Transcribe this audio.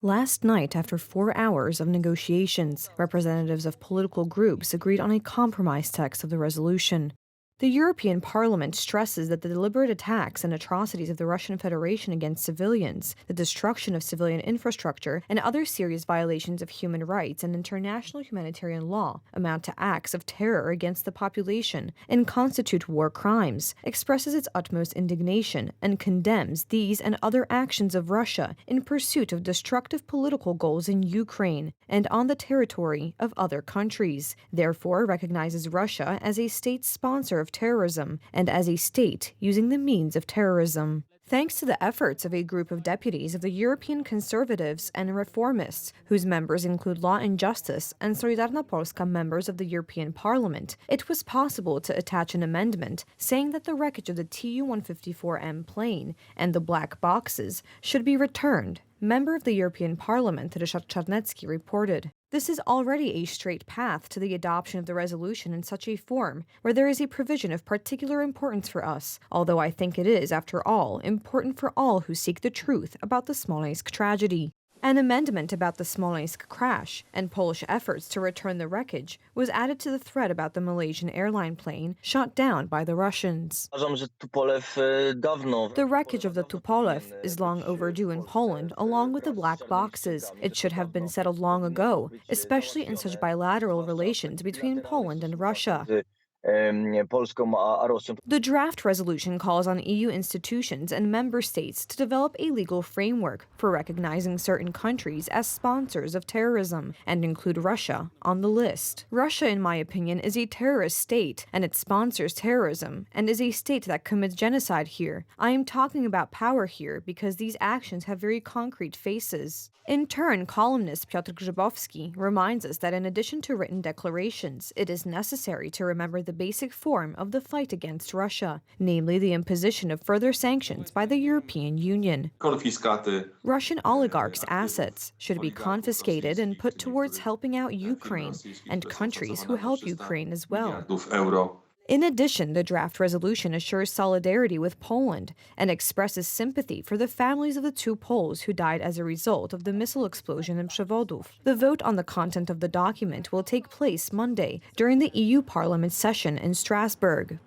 Last night, after 4 hours of negotiations, representatives of political groups agreed on a compromise text of the resolution. The European Parliament stresses that the deliberate attacks and atrocities of the Russian Federation against civilians, the destruction of civilian infrastructure, and other serious violations of human rights and international humanitarian law amount to acts of terror against the population and constitute war crimes, expresses its utmost indignation, and condemns these and other actions of Russia in pursuit of destructive political goals in Ukraine and on the territory of other countries, therefore recognizes Russia as a state sponsor of terrorism and as a state using the means of terrorism. Thanks to the efforts of a group of deputies of the European Conservatives and Reformists, whose members include Law and Justice and Solidarna Polska members of the European Parliament, it was possible to attach an amendment saying that the wreckage of the Tu-154M plane and the black boxes should be returned. Member of the European Parliament Ryszard Czarnecki reported. This is already a straight path to the adoption of the resolution in such a form, where there is a provision of particular importance for us, although I think it is, after all, important for all who seek the truth about the Smolensk tragedy. An amendment about the Smolensk crash and Polish efforts to return the wreckage was added to the thread about the Malaysian airline plane shot down by the Russians. The wreckage of the Tupolev is long overdue in Poland, along with the black boxes. It should have been settled long ago, especially in such bilateral relations between Poland and Russia. The draft resolution calls on EU institutions and member states to develop a legal framework for recognizing certain countries as sponsors of terrorism and include Russia on the list. Russia, in my opinion, is a terrorist state, and it sponsors terrorism and is a state that commits genocide here. I am talking about power here because these actions have very concrete faces. In turn, columnist Piotr Grzybowski reminds us that in addition to written declarations, it is necessary to remember the basic form of the fight against Russia, namely the imposition of further sanctions by the European Union. Russian oligarchs' assets should be confiscated and put towards helping out Ukraine and countries who help Ukraine as well. In addition, the draft resolution assures solidarity with Poland and expresses sympathy for the families of the two Poles who died as a result of the missile explosion in Przewodów. The vote on the content of the document will take place Monday during the EU Parliament session in Strasbourg.